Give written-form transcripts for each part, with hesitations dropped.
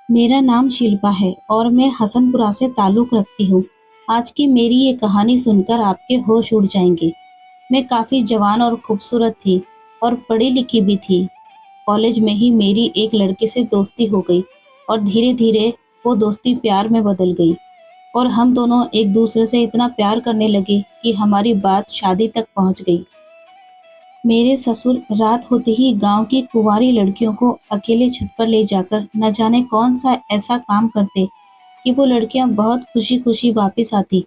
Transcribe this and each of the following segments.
मेरा नाम शिल्पा है और मैं हसनपुरा से ताल्लुक़ रखती हूँ। आज की मेरी ये कहानी सुनकर आपके होश उड़ जाएंगे। मैं काफ़ी जवान और खूबसूरत थी और पढ़ी लिखी भी थी। कॉलेज में ही मेरी एक लड़के से दोस्ती हो गई और धीरे-धीरे वो दोस्ती प्यार में बदल गई और हम दोनों एक दूसरे से इतना प्यार करने लगे कि हमारी बात शादी तक पहुँच गई। मेरे ससुर रात होते ही गांव की कुंवारी लड़कियों को अकेले छत पर ले जाकर न जाने कौन सा ऐसा काम करते कि वो लड़कियां बहुत खुशी खुशी वापस आती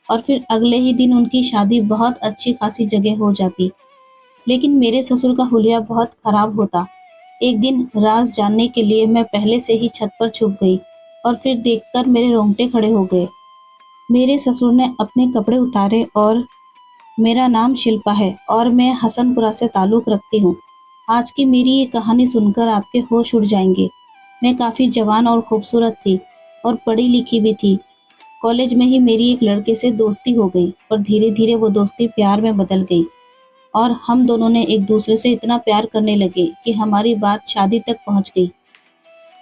और फिर अगले ही दिन उनकी शादी बहुत अच्छी खासी जगह हो जाती। लेकिन मेरे ससुर का हुलिया बहुत खराब होता। एक दिन राज जानने के लिए मैं पहले से ही छत पर छुप गई और फिर देखकर मेरे रोंगटे खड़े हो गए। मेरे ससुर ने अपने कपड़े उतारे और मेरा नाम शिल्पा है और मैं हसनपुरा से ताल्लुक़ रखती हूँ। आज की मेरी ये कहानी सुनकर आपके होश उड़ जाएंगे। मैं काफ़ी जवान और खूबसूरत थी और पढ़ी लिखी भी थी। कॉलेज में ही मेरी एक लड़के से दोस्ती हो गई और धीरे-धीरे वो दोस्ती प्यार में बदल गई और हम दोनों ने एक दूसरे से इतना प्यार करने लगे कि हमारी बात शादी तक पहुँच गई।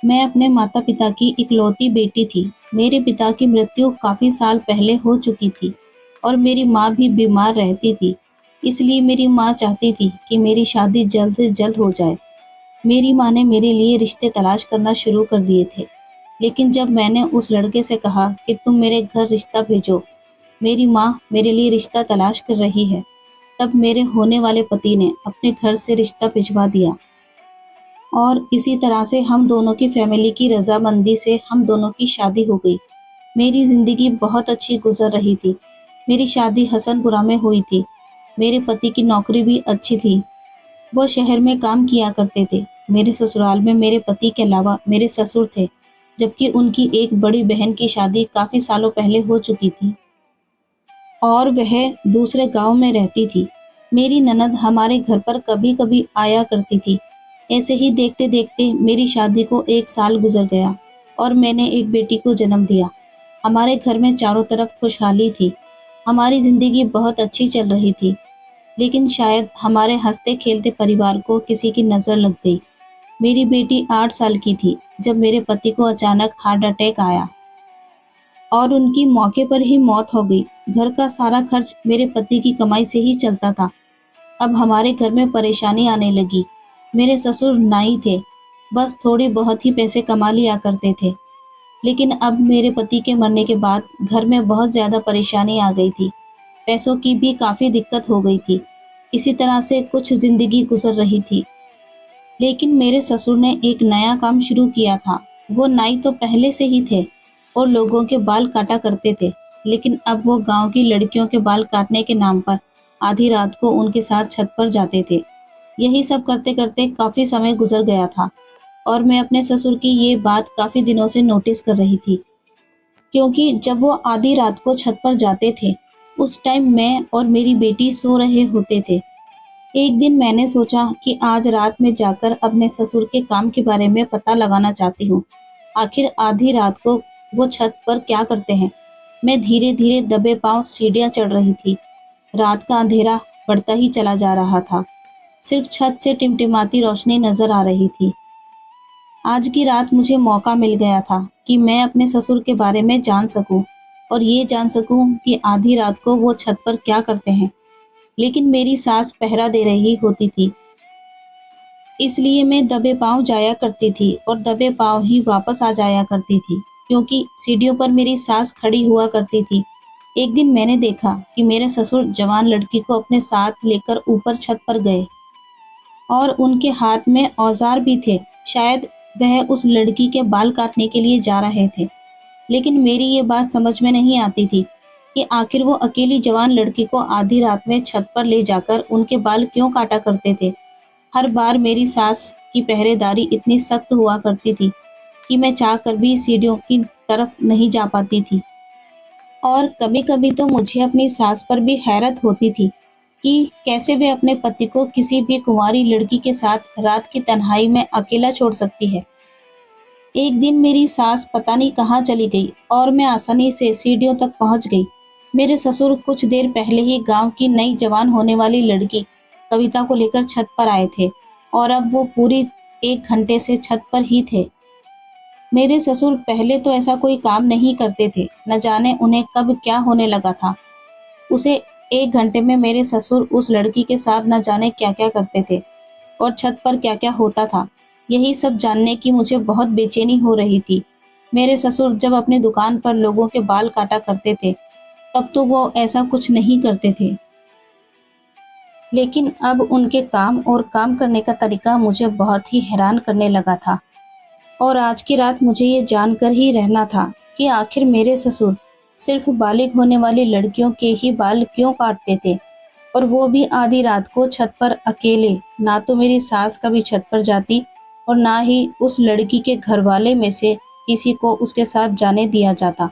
मैं अपने माता-पिता की इकलौती बेटी थी। मेरे पिता की मृत्यु काफ़ी साल पहले हो चुकी थी और मेरी माँ भी बीमार रहती थी। इसलिए मेरी माँ चाहती थी कि मेरी शादी जल्द से जल्द हो जाए। मेरी माँ ने मेरे लिए रिश्ते तलाश करना शुरू कर दिए थे। लेकिन जब मैंने उस लड़के से कहा कि तुम मेरे घर रिश्ता भेजो, मेरी माँ मेरे लिए रिश्ता तलाश कर रही है, तब मेरे होने वाले पति ने अपने घर से रिश्ता भिजवा दिया। और इसी तरह से हम दोनों की फैमिली की रज़ामंदी से हम दोनों की शादी हो गई। मेरी ज़िंदगी बहुत अच्छी गुज़र रही थी। मेरी शादी हसनपुरा में हुई थी। मेरे पति की नौकरी भी अच्छी थी। वो शहर में काम किया करते थे। मेरे ससुराल में मेरे पति के अलावा मेरे ससुर थे, जबकि उनकी एक बड़ी बहन की शादी काफ़ी सालों पहले हो चुकी थी और वह दूसरे गाँव में रहती थी। मेरी ननद हमारे घर पर कभी-कभी आया करती थी। ऐसे ही देखते-देखते मेरी शादी को 1 साल गुज़र गया और मैंने एक बेटी को जन्म दिया। हमारे घर में चारों तरफ खुशहाली थी। हमारी ज़िंदगी बहुत अच्छी चल रही थी। लेकिन शायद हमारे हँसते-खेलते परिवार को किसी की नज़र लग गई। मेरी बेटी 8 साल की थी जब मेरे पति को अचानक हार्ट अटैक आया और उनकी मौके पर ही मौत हो गई। घर का सारा खर्च मेरे पति की कमाई से ही चलता था। अब हमारे घर में परेशानी आने लगी। मेरे ससुर नाई थे, बस थोड़ी बहुत ही पैसे कमा लिया करते थे। लेकिन अब मेरे पति के मरने के बाद घर में बहुत ज़्यादा परेशानी आ गई थी। पैसों की भी काफ़ी दिक्कत हो गई थी। इसी तरह से कुछ ज़िंदगी गुज़र रही थी। लेकिन मेरे ससुर ने एक नया काम शुरू किया था। वो नाई तो पहले से ही थे और लोगों के बाल काटा करते थे। लेकिन अब वो गाँव की लड़कियों के बाल काटने के नाम पर आधी रात को उनके साथ छत पर जाते थे। यही सब करते-करते काफ़ी समय गुज़र गया था और मैं अपने ससुर की ये बात काफ़ी दिनों से नोटिस कर रही थी। क्योंकि जब वो आधी रात को छत पर जाते थे, उस टाइम मैं और मेरी बेटी सो रहे होते थे। एक दिन मैंने सोचा कि आज रात में जाकर अपने ससुर के काम के बारे में पता लगाना चाहती हूँ। आखिर आधी रात को वो छत पर क्या करते हैं? मैं धीरे-धीरे दबे पाँव सीढ़ियाँ चढ़ रही थी। रात का अंधेरा बढ़ता ही चला जा रहा था। सिर्फ छत से टिमटिमाती रोशनी नज़र आ रही थी। आज की रात मुझे मौका मिल गया था कि मैं अपने ससुर के बारे में जान सकूं और ये जान सकूं कि आधी रात को वो छत पर क्या करते हैं। लेकिन मेरी सास पहरा दे रही होती थी, इसलिए मैं दबे पाँव जाया करती थी और दबे पाँव ही वापस आ जाया करती थी, क्योंकि सीढ़ियों पर मेरी सास खड़ी हुआ करती थी। एक दिन मैंने देखा कि मेरे ससुर जवान लड़की को अपने साथ लेकर ऊपर छत पर गए और उनके हाथ में औजार भी थे। शायद वह उस लड़की के बाल काटने के लिए जा रहे थे। लेकिन मेरी ये बात समझ में नहीं आती थी कि आखिर वो अकेली जवान लड़की को आधी रात में छत पर ले जाकर उनके बाल क्यों काटा करते थे। हर बार मेरी सास की पहरेदारी इतनी सख्त हुआ करती थी कि मैं चाहकर भी सीढ़ियों की तरफ नहीं जा पाती थी। और कभी-कभी तो मुझे अपनी सास पर भी हैरत होती थी कि कैसे वे अपने पति को किसी भी कुंवारी लड़की के साथ रात की तन्हाई में अकेला छोड़ सकती है। एक दिन मेरी सास पता नहीं कहाँ चली गई और मैं आसानी से सीढ़ियों तक पहुँच गई। मेरे ससुर कुछ देर पहले ही गाँव की नई जवान होने वाली लड़की कविता को लेकर छत पर आए थे और अब वो पूरी 1 घंटे से छत पर ही थे। मेरे ससुर पहले तो ऐसा कोई काम नहीं करते थे, न जाने उन्हें कब क्या होने लगा था। उसे 1 घंटे में मेरे ससुर उस लड़की के साथ न जाने क्या-क्या करते थे और छत पर क्या-क्या होता था। यही सब जानने की मुझे बहुत बेचैनी हो रही थी। मेरे ससुर जब अपनी दुकान पर लोगों के बाल काटा करते थे, तब तो वो ऐसा कुछ नहीं करते थे। लेकिन अब उनके काम और काम करने का तरीका मुझे बहुत ही हैरान करने लगा था। और आज की रात मुझे ये जानकर ही रहना था कि आखिर मेरे ससुर सिर्फ बालिग होने वाली लड़कियों के ही बाल क्यों काटते थे, और वो भी आधी रात को छत पर अकेले। ना तो मेरी सास कभी छत पर जाती और ना ही उस लड़की के घरवाले में से किसी को उसके साथ जाने दिया जाता।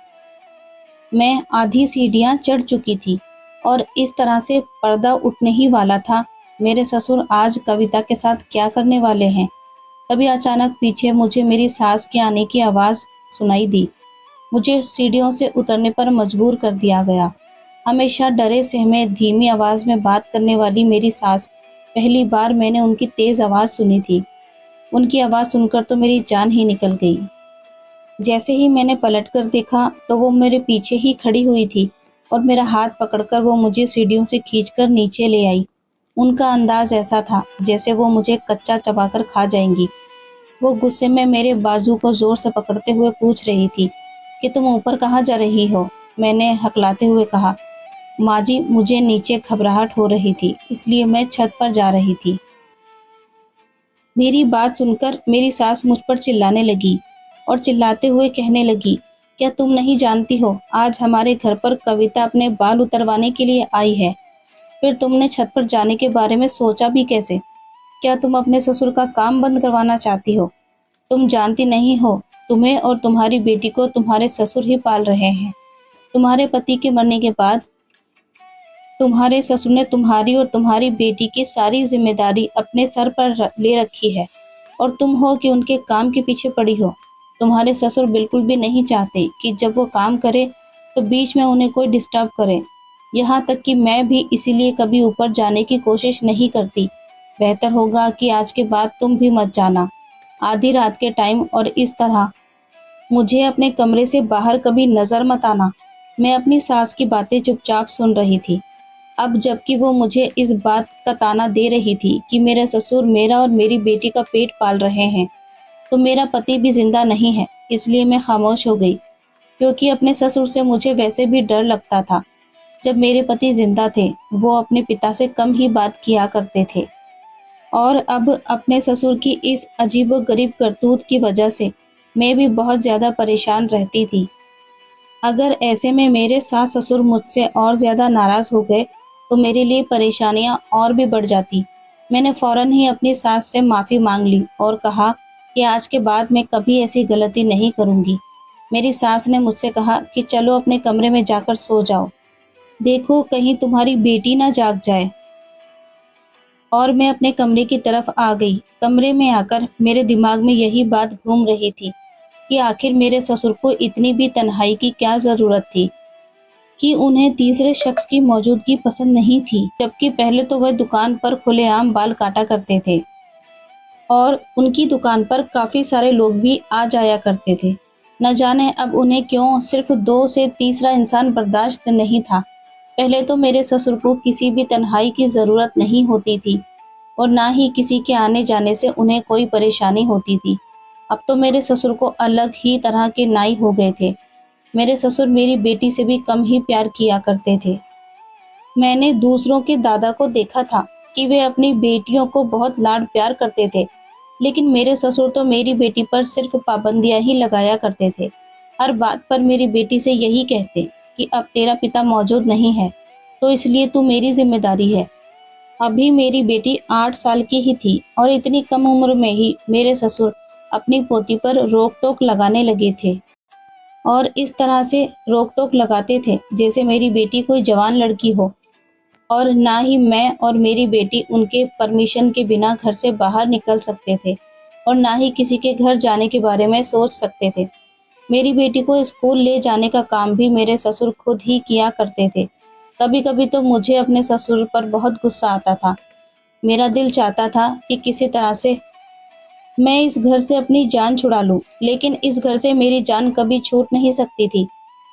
मैं आधी सीढ़ियां चढ़ चुकी थी और इस तरह से पर्दा उठने ही वाला था। मेरे ससुर आज कविता के साथ क्या करने वाले हैं? तभी अचानक पीछे मुझे मेरी सास के आने की आवाज़ सुनाई दी। मुझे सीढ़ियों से उतरने पर मजबूर कर दिया गया। हमेशा डरे सहमे धीमी आवाज़ में बात करने वाली मेरी सास, पहली बार मैंने उनकी तेज़ आवाज़ सुनी थी। उनकी आवाज़ सुनकर तो मेरी जान ही निकल गई। जैसे ही मैंने पलटकर देखा तो वो मेरे पीछे ही खड़ी हुई थी और मेरा हाथ पकड़कर वो मुझे सीढ़ियों से खींचकर नीचे ले आई। उनका अंदाज ऐसा था जैसे वो मुझे कच्चा चबाकर खा जाएंगी। वो गुस्से में मेरे बाजू को जोर से पकड़ते हुए पूछ रही थी कि तुम ऊपर कहाँ जा रही हो? मैंने हकलाते हुए कहा, माँ जी, मुझे नीचे घबराहट हो रही थी, इसलिए मैं छत पर जा रही थी। मेरी बात सुनकर मेरी सास मुझ पर चिल्लाने लगी और चिल्लाते हुए कहने लगी, क्या तुम नहीं जानती हो, आज हमारे घर पर कविता अपने बाल उतरवाने के लिए आई है। फिर तुमने छत पर जाने के बारे में सोचा भी कैसे? क्या तुम अपने ससुर का काम बंद करवाना चाहती हो? तुम जानती नहीं हो, तुम्हें और तुम्हारी बेटी को तुम्हारे ससुर ही पाल रहे हैं। तुम्हारे पति के मरने के बाद तुम्हारे ससुर ने तुम्हारी और तुम्हारी बेटी की सारी जिम्मेदारी अपने सर पर ले रखी है और तुम हो कि उनके काम के पीछे पड़ी हो। तुम्हारे ससुर बिल्कुल भी नहीं चाहते कि जब वो काम करे तो बीच में उन्हें कोई डिस्टर्ब करे। यहाँ तक कि मैं भी इसीलिए कभी ऊपर जाने की कोशिश नहीं करती। बेहतर होगा कि आज के बाद तुम भी मत जाना, आधी रात के टाइम, और इस तरह मुझे अपने कमरे से बाहर कभी नजर मत आना। मैं अपनी सास की बातें चुपचाप सुन रही थी। अब जबकि वो मुझे इस बात का ताना दे रही थी कि मेरे ससुर मेरा और मेरी बेटी का पेट पाल रहे हैं, तो मेरा पति भी जिंदा नहीं है, इसलिए मैं खामोश हो गई। क्योंकि अपने ससुर से मुझे वैसे भी डर लगता था। जब मेरे पति जिंदा थे, वो अपने पिता से कम ही बात किया करते थे, और अब अपने ससुर की इस अजीबोगरीब करतूत की वजह से मैं भी बहुत ज़्यादा परेशान रहती थी। अगर ऐसे में मेरे सास ससुर मुझसे और ज़्यादा नाराज़ हो गए तो मेरे लिए परेशानियां और भी बढ़ जाती। मैंने फ़ौरन ही अपनी सास से माफ़ी मांग ली और कहा कि आज के बाद मैं कभी ऐसी गलती नहीं करूँगी। मेरी सास ने मुझसे कहा कि चलो अपने कमरे में जाकर सो जाओ, देखो कहीं तुम्हारी बेटी ना जाग जाए। और मैं अपने कमरे की तरफ आ गई। कमरे में आकर मेरे दिमाग में यही बात घूम रही थी कि आखिर मेरे ससुर को इतनी भी तन्हाई की क्या ज़रूरत थी कि उन्हें तीसरे शख्स की मौजूदगी पसंद नहीं थी, जबकि पहले तो वह दुकान पर खुलेआम बाल काटा करते थे और उनकी दुकान पर काफ़ी सारे लोग भी आ जाया करते थे। न जाने अब उन्हें क्यों सिर्फ दो से तीसरा इंसान बर्दाश्त नहीं था। पहले तो मेरे ससुर को किसी भी तन्हाई की ज़रूरत नहीं होती थी और ना ही किसी के आने जाने से उन्हें कोई परेशानी होती थी। अब तो मेरे ससुर को अलग ही तरह के नाई हो गए थे। मेरे ससुर मेरी बेटी से भी कम ही प्यार किया करते थे। मैंने दूसरों के दादा को देखा था कि वे अपनी बेटियों को बहुत लाड प्यार करते थे, लेकिन मेरे ससुर तो मेरी बेटी पर सिर्फ पाबंदियां ही लगाया करते थे। हर बात पर मेरी बेटी से यही कहते कि अब तेरा पिता मौजूद नहीं है, तो इसलिए तू मेरी जिम्मेदारी है। अभी मेरी बेटी 8 साल की ही थी और इतनी कम उम्र में ही मेरे ससुर अपनी पोती पर रोक टोक लगाने लगे थे, और इस तरह से रोक टोक लगाते थे जैसे मेरी बेटी कोई जवान लड़की हो, और ना ही मैं और मेरी बेटी उनके परमिशन के बिना घर से बाहर निकल सकते थे और ना ही किसी के घर जाने के बारे में सोच सकते थे। मेरी बेटी को स्कूल ले जाने का काम भी मेरे ससुर खुद ही किया करते थे। कभी कभी तो मुझे अपने ससुर पर बहुत गुस्सा आता था। मेरा दिल चाहता था कि किसी तरह से मैं इस घर से अपनी जान छुड़ा लूं, लेकिन इस घर से मेरी जान कभी छूट नहीं सकती थी।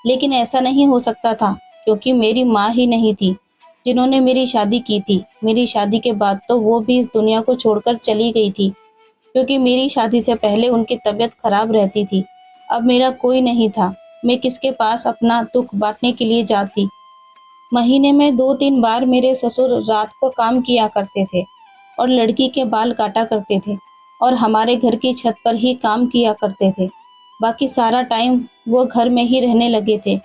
लेकिन ऐसा नहीं हो सकता था, क्योंकि मेरी माँ ही नहीं थी जिन्होंने मेरी शादी की थी। मेरी शादी के बाद तो वो भी इस दुनिया को छोड़कर चली गई थी, क्योंकि मेरी शादी से पहले उनकी तबीयत खराब रहती थी। अब मेरा कोई नहीं था, मैं किसके पास अपना दुख बांटने के लिए जाती। महीने में 2-3 बार मेरे ससुर रात को काम किया करते थे और लड़की के बाल काटा करते थे और हमारे घर की छत पर ही काम किया करते थे। बाकी सारा टाइम वो घर में ही रहने लगे थे।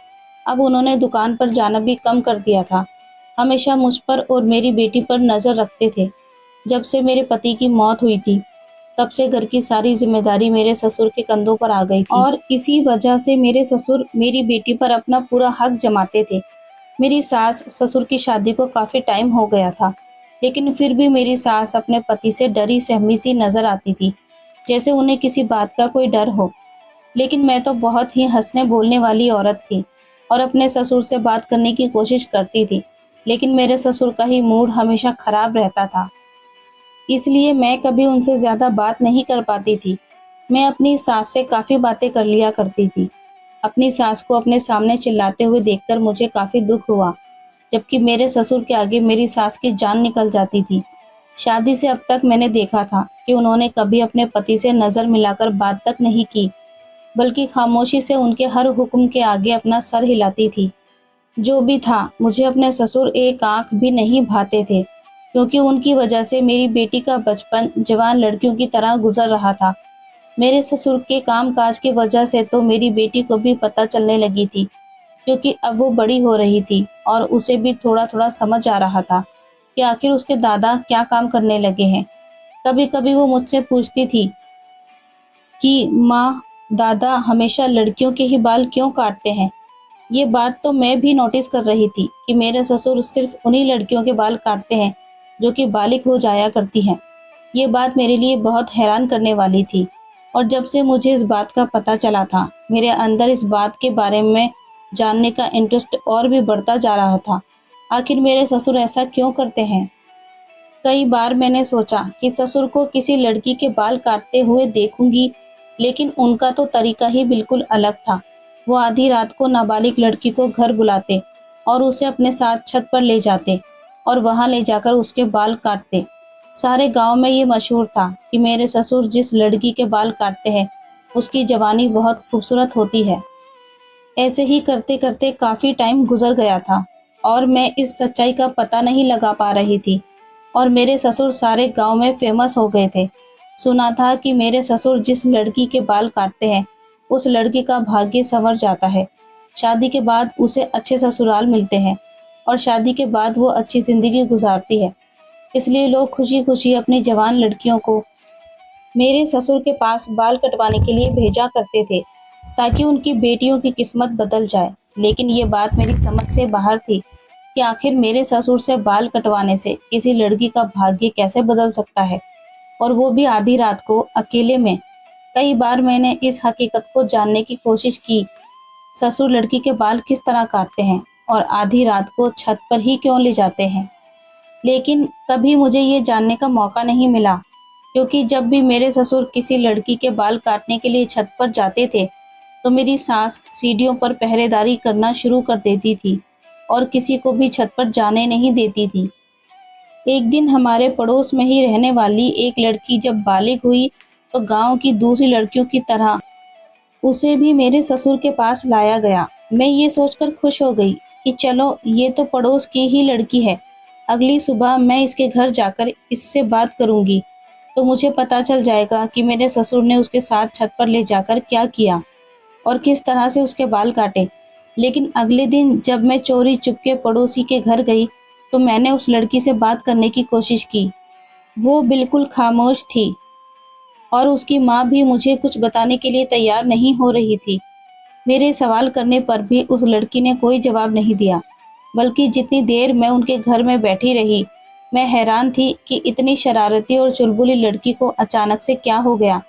अब उन्होंने दुकान पर जाना भी कम कर दिया था। हमेशा मुझ पर और मेरी बेटी पर नज़र रखते थे। जब से मेरे पति की मौत हुई थी, तब से घर की सारी जिम्मेदारी मेरे ससुर के कंधों पर आ गई थी और इसी वजह से मेरे ससुर मेरी बेटी पर अपना पूरा हक जमाते थे। मेरी सास ससुर की शादी को काफ़ी टाइम हो गया था, लेकिन फिर भी मेरी सास अपने पति से डरी सहमी सी नज़र आती थी, जैसे उन्हें किसी बात का कोई डर हो। लेकिन मैं तो बहुत ही हंसने बोलने वाली औरत थी और अपने ससुर से बात करने की कोशिश करती थी, लेकिन मेरे ससुर का ही मूड हमेशा खराब रहता था, इसलिए मैं कभी उनसे ज़्यादा बात नहीं कर पाती थी। मैं अपनी सास से काफ़ी बातें कर लिया करती थी। अपनी सास को अपने सामने चिल्लाते हुए देखकर मुझे काफ़ी दुख हुआ, जबकि मेरे ससुर के आगे मेरी सास की जान निकल जाती थी। शादी से अब तक मैंने देखा था कि उन्होंने कभी अपने पति से नज़र मिलाकर बात तक नहीं की, बल्कि खामोशी से उनके हर हुक्म के आगे अपना सर हिलाती थी। जो भी था, मुझे अपने ससुर एक आंख भी नहीं भाते थे, क्योंकि उनकी वजह से मेरी बेटी का बचपन जवान लड़कियों की तरह गुजर रहा था। मेरे ससुर के काम-काज की वजह से तो मेरी बेटी को भी पता चलने लगी थी, क्योंकि अब वो बड़ी हो रही थी और उसे भी थोड़ा-थोड़ा समझ आ रहा था कि आखिर उसके दादा क्या काम करने लगे हैं। कभी-कभी वो मुझसे पूछती थी कि माँ, दादा हमेशा लड़कियों के ही बाल क्यों काटते हैं? ये बात तो मैं भी नोटिस कर रही थी कि मेरे ससुर सिर्फ उन्हीं लड़कियों के बाल काटते हैं जो कि बालिग हो जाया करती हैं। ये बात मेरे लिए बहुत हैरान करने वाली थी और जब से मुझे इस बात का पता चला था, मेरे अंदर इस बात के बारे में जानने का इंटरेस्ट और भी बढ़ता जा रहा था। आखिर मेरे ससुर ऐसा क्यों करते हैं? कई बार मैंने सोचा कि ससुर को किसी लड़की के बाल काटते हुए देखूंगी, लेकिन उनका तो तरीका ही बिल्कुल अलग था। वो आधी रात को नाबालिग लड़की को घर बुलाते और उसे अपने साथ छत पर ले जाते और वहां ले जाकर उसके बाल काटते। सारे गांव में ये मशहूर था कि मेरे ससुर जिस लड़की के बाल काटते हैं, उसकी जवानी बहुत खूबसूरत होती है। ऐसे ही करते करते काफ़ी टाइम गुजर गया था और मैं इस सच्चाई का पता नहीं लगा पा रही थी और मेरे ससुर सारे गांव में फेमस हो गए थे। सुना था कि मेरे ससुर जिस लड़की के बाल काटते हैं, उस लड़की का भाग्य संवर जाता है। शादी के बाद उसे अच्छे ससुराल मिलते हैं और शादी के बाद वो अच्छी ज़िंदगी गुजारती है। इसलिए लोग खुशी-खुशी अपनी जवान लड़कियों को मेरे ससुर के पास बाल कटवाने के लिए भेजा करते थे, ताकि उनकी बेटियों की किस्मत बदल जाए। लेकिन ये बात मेरी समझ से बाहर थी कि आखिर मेरे ससुर से बाल कटवाने से किसी लड़की का भाग्य कैसे बदल सकता है, और वो भी आधी रात को अकेले में। कई बार मैंने इस हकीकत को जानने की कोशिश की, ससुर लड़की के बाल किस तरह काटते हैं और आधी रात को छत पर ही क्यों ले जाते हैं, लेकिन कभी मुझे ये जानने का मौका नहीं मिला, क्योंकि जब भी मेरे ससुर किसी लड़की के बाल काटने के लिए छत पर जाते थे, तो मेरी सास सीढ़ियों पर पहरेदारी करना शुरू कर देती थी और किसी को भी छत पर जाने नहीं देती थी। एक दिन हमारे पड़ोस में ही रहने वाली एक लड़की जब बालिग हुई, तो गांव की दूसरी लड़कियों की तरह उसे भी मेरे ससुर के पास लाया गया। मैं ये सोचकर खुश हो गई कि चलो, ये तो पड़ोस की ही लड़की है। अगली सुबह मैं इसके घर जाकर इससे बात करूंगी, तो मुझे पता चल जाएगा कि मेरे ससुर ने उसके साथ छत पर ले जाकर क्या किया और किस तरह से उसके बाल काटे। लेकिन अगले दिन जब मैं चोरी चुपके पड़ोसी के घर गई, तो मैंने उस लड़की से बात करने की कोशिश की। वो बिल्कुल खामोश थी और उसकी माँ भी मुझे कुछ बताने के लिए तैयार नहीं हो रही थी। मेरे सवाल करने पर भी उस लड़की ने कोई जवाब नहीं दिया, बल्कि जितनी देर मैं उनके घर में बैठी रही, मैं हैरान थी कि इतनी शरारती और चुलबुली लड़की को अचानक से क्या हो गया।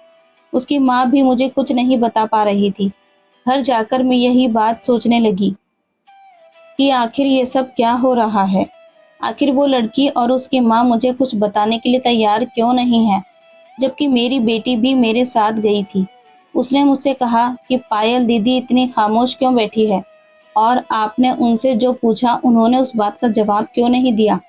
उसकी माँ भी मुझे कुछ नहीं बता पा रही थी। घर जाकर मैं यही बात सोचने लगी कि आखिर ये सब क्या हो रहा है। आखिर वो लड़की और उसकी माँ मुझे कुछ बताने के लिए तैयार क्यों नहीं है। जबकि मेरी बेटी भी मेरे साथ गई थी। उसने मुझसे कहा कि पायल दीदी इतनी खामोश क्यों बैठी है, और आपने उनसे जो पूछा उन्होंने उस बात का जवाब क्यों नहीं दिया।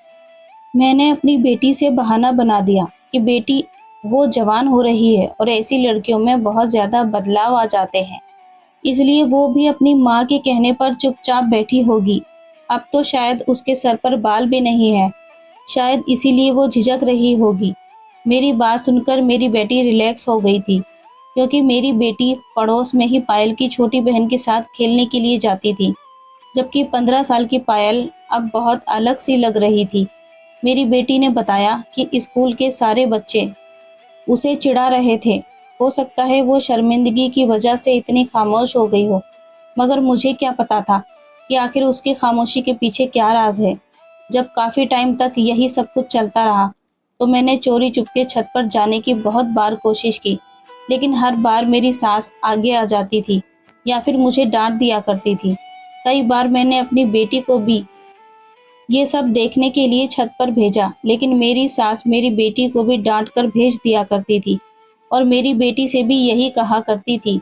मैंने अपनी बेटी से बहाना बना दिया कि बेटी, वो जवान हो रही है और ऐसी लड़कियों में बहुत ज़्यादा बदलाव आ जाते हैं, इसलिए वो भी अपनी माँ के कहने पर चुपचाप बैठी होगी। अब तो शायद उसके सर पर बाल भी नहीं है, शायद इसीलिए वो झिझक रही होगी। मेरी बात सुनकर मेरी बेटी रिलैक्स हो गई थी, क्योंकि मेरी बेटी पड़ोस में ही पायल की छोटी बहन के साथ खेलने के लिए जाती थी, जबकि 15 साल की पायल अब बहुत अलग सी लग रही थी। मेरी बेटी ने बताया कि स्कूल के सारे बच्चे उसे चिढ़ा रहे थे। हो सकता है वो शर्मिंदगी की वजह से इतनी खामोश हो गई हो, मगर मुझे क्या पता था कि आखिर उसकी खामोशी के पीछे क्या राज है। जब काफ़ी टाइम तक यही सब कुछ चलता रहा, तो मैंने चोरी चुपके छत पर जाने की बहुत बार कोशिश की, लेकिन हर बार मेरी सास आगे आ जाती थी या फिर मुझे डांट दिया करती थी। कई बार मैंने अपनी बेटी को भी ये सब देखने के लिए छत पर भेजा, लेकिन मेरी सास मेरी बेटी को भी डांट कर भेज दिया करती थी और मेरी बेटी से भी यही कहा करती थी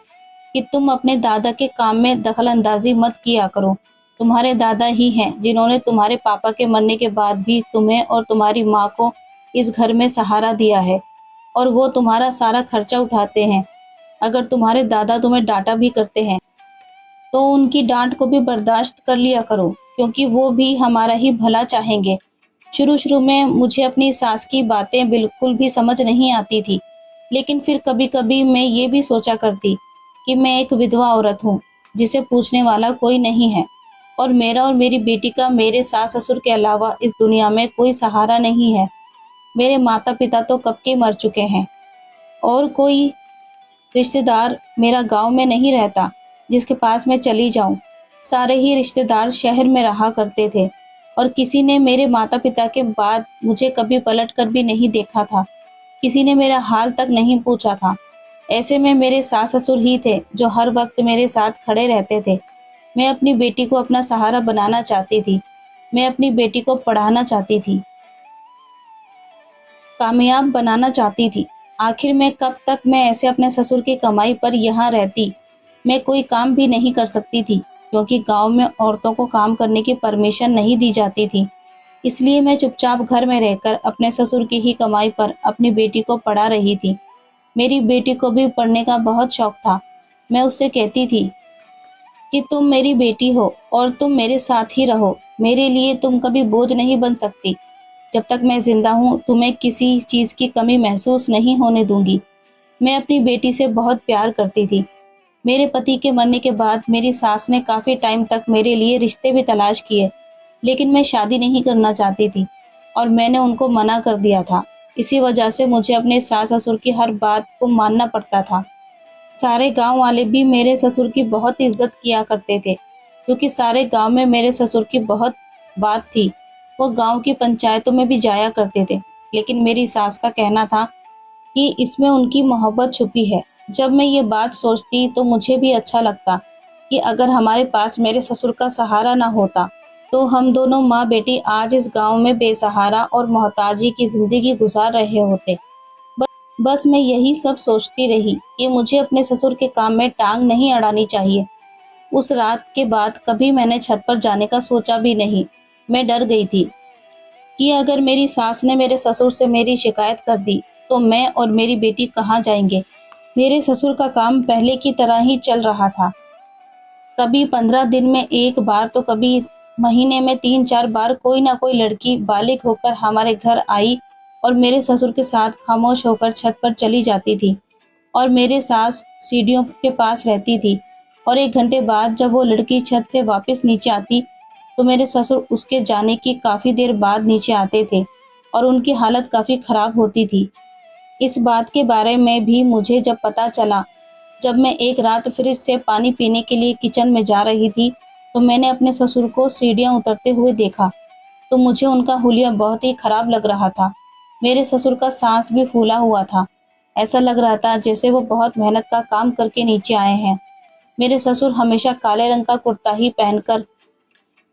कि तुम अपने दादा के काम में दखल अंदाजी मत किया करो। तुम्हारे दादा ही हैं जिन्होंने तुम्हारे पापा के मरने के बाद भी तुम्हें और तुम्हारी माँ को इस घर में सहारा दिया है, और वो तुम्हारा सारा खर्चा उठाते हैं। अगर तुम्हारे दादा तुम्हें डांटा भी करते हैं, तो उनकी डांट को भी बर्दाश्त कर लिया करो, क्योंकि वो भी हमारा ही भला चाहेंगे। शुरू-शुरू में मुझे अपनी सास की बातें बिल्कुल भी समझ नहीं आती थी, लेकिन फिर कभी-कभी मैं ये भी सोचा करती कि मैं एक विधवा औरत हूँ, जिसे पूछने वाला कोई नहीं है, और मेरा और मेरी बेटी का मेरे सास-ससुर के अलावा इस दुनिया में कोई सहारा नहीं है। मेरे माता-पिता तो कब के मर चुके हैं, और कोई रिश्तेदार मेरा गाँव में नहीं रहता, जिसके पास मैं चली जाऊँ। सारे ही रिश्तेदार शहर में रहा करते थे, और किसी ने मेरे माता-पिता के बाद मुझे कभी पलट कर भी नहीं देखा था। किसी ने मेरा हाल तक नहीं पूछा था। ऐसे में मेरे सास-ससुर ही थे जो हर वक़्त मेरे साथ खड़े रहते थे। मैं अपनी बेटी को अपना सहारा बनाना चाहती थी। मैं अपनी बेटी को पढ़ाना चाहती थी, कामयाब बनाना चाहती थी। आखिर में कब तक मैं ऐसे अपने ससुर की कमाई पर यहाँ रहती। मैं कोई काम भी नहीं कर सकती थी, क्योंकि गाँव में औरतों को काम करने की परमिशन नहीं दी जाती थी। इसलिए मैं चुपचाप घर में रहकर अपने ससुर की ही कमाई पर अपनी बेटी को पढ़ा रही थी। मेरी बेटी को भी पढ़ने का बहुत शौक था। मैं उससे कहती थी कि तुम मेरी बेटी हो और तुम मेरे साथ ही रहो। मेरे लिए तुम कभी बोझ नहीं बन सकती। जब तक मैं ज़िंदा हूँ, तुम्हें किसी चीज़ की कमी महसूस नहीं होने दूँगी। मैं अपनी बेटी से बहुत प्यार करती थी। मेरे पति के मरने के बाद मेरी सास ने काफ़ी टाइम तक मेरे लिए रिश्ते भी तलाश किए, लेकिन मैं शादी नहीं करना चाहती थी और मैंने उनको मना कर दिया था। इसी वजह से मुझे अपने सास-ससुर की हर बात को मानना पड़ता था। सारे गाँव वाले भी मेरे ससुर की बहुत इज़्ज़त किया करते थे, क्योंकि सारे गाँव में मेरे ससुर की बहुत बात थी। वो गाँव की पंचायतों में भी जाया करते थे, लेकिन मेरी सास का कहना था कि इसमें उनकी मोहब्बत छुपी है। जब मैं ये बात सोचती तो मुझे भी अच्छा लगता कि अगर हमारे पास मेरे ससुर का सहारा ना होता, तो हम दोनों माँ-बेटी आज इस गाँव में बेसहारा और मोहताजी की ज़िंदगी गुज़ार रहे होते। ब बस मैं यही सब सोचती रही कि मुझे अपने ससुर के काम में टाँग नहीं अड़ानी चाहिए। उस रात के बाद कभी मैंने छत पर जाने का सोचा भी नहीं। मैं डर गई थी कि अगर मेरी सास ने मेरे ससुर से मेरी शिकायत कर दी, तो मैं और मेरी बेटी कहाँ जाएँगे। मेरे ससुर का काम पहले की तरह ही चल रहा था। कभी 15 दिन में 1 बार, तो कभी महीने में 3-4 बार कोई ना कोई लड़की बालिग होकर हमारे घर आई और मेरे ससुर के साथ खामोश होकर छत पर चली जाती थी, और मेरे सास सीढ़ियों के पास रहती थी, और 1 घंटे बाद जब वो लड़की छत से वापस नीचे आती, तो मेरे ससुर उसके जाने की काफ़ी देर बाद नीचे आते थे और उनकी हालत काफ़ी ख़राब होती थी। इस बात के बारे में भी मुझे जब पता चला, जब मैं एक रात फ्रिज से पानी पीने के लिए किचन में जा रही थी, तो मैंने अपने ससुर को सीढ़ियाँ उतरते हुए देखा, तो मुझे उनका हुलिया बहुत ही खराब लग रहा था। मेरे ससुर का साँस भी फूला हुआ था। ऐसा लग रहा था जैसे वो बहुत मेहनत का काम करके नीचे आए हैं। मेरे ससुर हमेशा काले रंग का कुर्ता ही पहनकर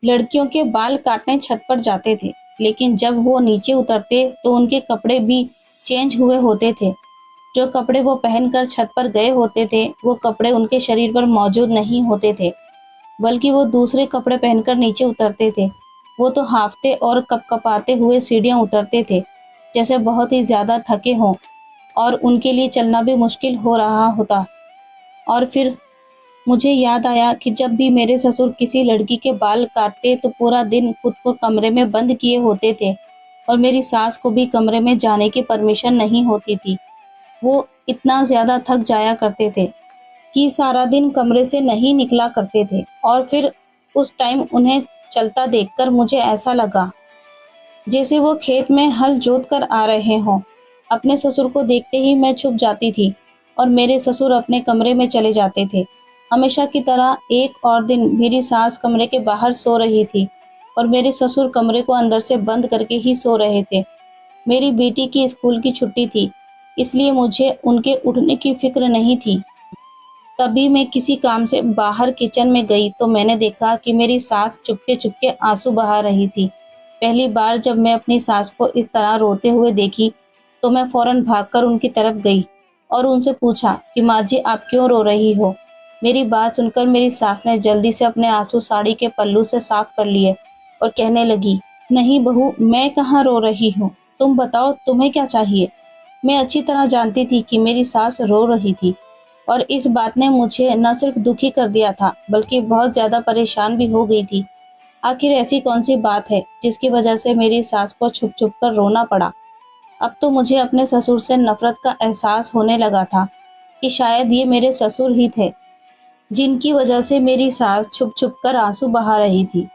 लड़कियों के बाल काटने छत पर जाते थे, लेकिन जब वो नीचे उतरते तो उनके कपड़े भी चेंज हुए होते थे। जो कपड़े वो पहनकर छत पर गए होते थे, वो कपड़े उनके शरीर पर मौजूद नहीं होते थे, बल्कि वो दूसरे कपड़े पहनकर नीचे उतरते थे। वो तो हांफते और कँपकँपाते हुए सीढ़ियाँ उतरते थे, जैसे बहुत ही ज़्यादा थके हों और उनके लिए चलना भी मुश्किल हो रहा होता। और फिर मुझे याद आया कि जब भी मेरे ससुर किसी लड़की के बाल काटते तो पूरा दिन खुद को कमरे में बंद किए होते थे और मेरी सास को भी कमरे में जाने की परमिशन नहीं होती थी। वो इतना ज़्यादा थक जाया करते थे कि सारा दिन कमरे से नहीं निकला करते थे और फिर उस टाइम उन्हें चलता देखकर मुझे ऐसा लगा जैसे वो खेत में हल जोत कर आ रहे हों। अपने ससुर को देखते ही मैं छुप जाती थी और मेरे ससुर अपने कमरे में चले जाते थे। हमेशा की तरह एक और दिन मेरी सास कमरे के बाहर सो रही थी और मेरे ससुर कमरे को अंदर से बंद करके ही सो रहे थे। मेरी बेटी की स्कूल की छुट्टी थी, इसलिए मुझे उनके उठने की फिक्र नहीं थी। तभी मैं किसी काम से बाहर किचन में गई तो मैंने देखा कि मेरी सास चुपके चुपके आंसू बहा रही थी। पहली बार जब मैं अपनी सास को इस तरह रोते हुए देखी तो मैं फौरन भागकर उनकी तरफ गई और उनसे पूछा कि माँ जी, आप क्यों रो रही हो। मेरी बात सुनकर मेरी सास ने जल्दी से अपने आंसू साड़ी के पल्लू से साफ कर लिए और कहने लगी, नहीं बहू, मैं कहाँ रो रही हूँ, तुम बताओ तुम्हें क्या चाहिए। मैं अच्छी तरह जानती थी कि मेरी सास रो रही थी और इस बात ने मुझे न सिर्फ दुखी कर दिया था बल्कि बहुत ज़्यादा परेशान भी हो गई थी। आखिर ऐसी कौन सी बात है जिसकी वजह से मेरी सास को छुप छुप कर रोना पड़ा। अब तो मुझे अपने ससुर से नफरत का एहसास होने लगा था कि शायद ये मेरे ससुर ही थे जिनकी वजह से मेरी सास छुप छुप कर आंसू बहा रही थी।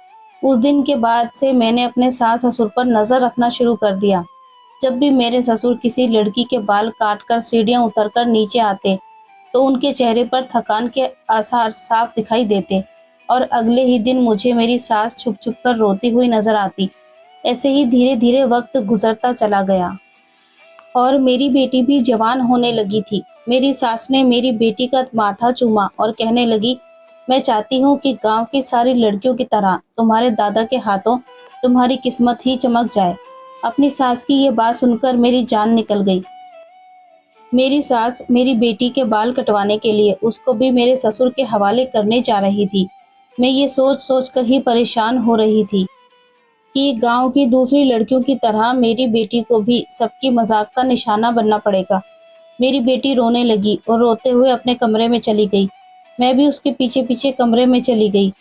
उस दिन के बाद से मैंने अपने सास ससुर पर नजर रखना शुरू कर दिया। जब भी मेरे ससुर किसी लड़की के बाल काटकर सीढ़ियां उतरकर नीचे आते तो उनके चेहरे पर थकान के आसार साफ दिखाई देते और अगले ही दिन मुझे मेरी सास छुप छुप कर रोती हुई नजर आती। ऐसे ही धीरे धीरे वक्त गुजरता चला गया और मेरी बेटी भी जवान होने लगी थी। मेरी सास ने मेरी बेटी का माथा चूमा और कहने लगी, मैं चाहती हूँ कि गांव की सारी लड़कियों की तरह तुम्हारे दादा के हाथों तुम्हारी किस्मत ही चमक जाए। अपनी सास की ये बात सुनकर मेरी जान निकल गई। मेरी सास मेरी बेटी के बाल कटवाने के लिए उसको भी मेरे ससुर के हवाले करने जा रही थी। मैं ये सोच सोच कर ही परेशान हो रही थी कि गांव की दूसरी लड़कियों की तरह मेरी बेटी को भी सबकी मजाक का निशाना बनना पड़ेगा। मेरी बेटी रोने लगी और रोते हुए अपने कमरे में चली गई। मैं भी उसके पीछे पीछे कमरे में चली गई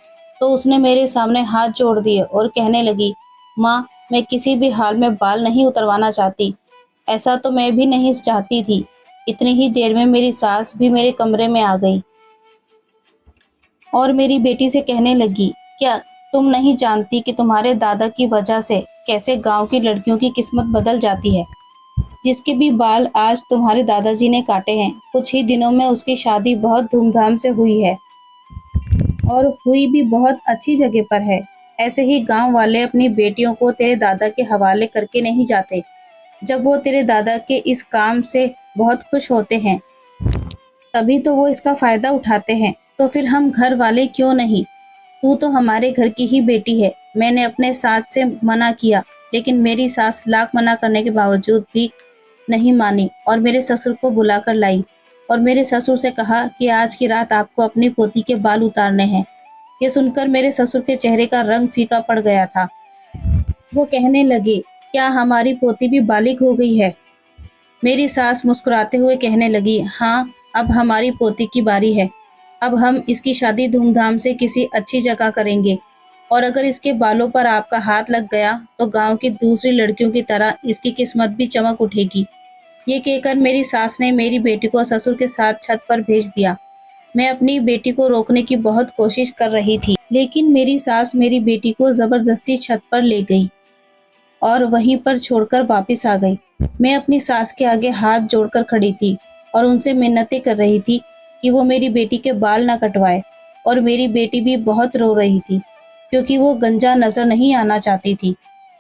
तो उसने मेरे सामने हाथ जोड़ दिए और कहने लगी, माँ, मैं किसी भी हाल में बाल नहीं उतरवाना चाहती। ऐसा तो मैं भी नहीं चाहती थी। इतनी ही देर में मेरी सास भी मेरे कमरे में आ गई और मेरी बेटी से कहने लगी, क्या तुम नहीं जानती कि तुम्हारे दादा की वजह से कैसे गांव की लड़कियों की किस्मत बदल जाती है। जिसके भी बाल आज तुम्हारे दादाजी ने काटे हैं, कुछ ही दिनों में उसकी शादी बहुत धूमधाम से हुई है और हुई भी बहुत अच्छी जगह पर है। ऐसे ही गांव वाले अपनी बेटियों को तेरे दादा के हवाले करके नहीं जाते। जब वो तेरे दादा के इस काम से बहुत खुश होते हैं तभी तो वो इसका फायदा उठाते हैं। तो फिर हम घर वाले क्यों नहीं। तू तो हमारे घर की ही बेटी है। मैंने अपने सास से मना किया लेकिन मेरी सास लाख मना करने के बावजूद भी नहीं मानी और मेरे ससुर को बुलाकर लाई और मेरे ससुर से कहा कि आज की रात आपको अपनी पोती के बाल उतारने हैं। ये सुनकर मेरे ससुर के चेहरे का रंग फीका पड़ गया था। वो कहने लगे, क्या हमारी पोती भी बालिग हो गई है। मेरी सास मुस्कुराते हुए कहने लगी, हाँ, अब हमारी पोती की बारी है। अब हम इसकी शादी धूमधाम से किसी अच्छी जगह करेंगे और अगर इसके बालों पर आपका हाथ लग गया तो गांव की दूसरी लड़कियों की तरह इसकी किस्मत भी चमक उठेगी। ये कहकर मेरी सास ने मेरी बेटी को ससुर के साथ छत पर भेज दिया। मैं अपनी बेटी को रोकने की बहुत कोशिश कर रही थी लेकिन मेरी सास मेरी बेटी को जबरदस्ती छत पर ले गई और वहीं पर छोड़कर वापस आ गई। मैं अपनी सास के आगे हाथ जोड़कर खड़ी थी और उनसे मिन्नतें कर रही थी कि वो मेरी बेटी के बाल ना कटवाए और मेरी बेटी भी बहुत रो रही थी क्योंकि वो गंजा नजर नहीं आना चाहती थी।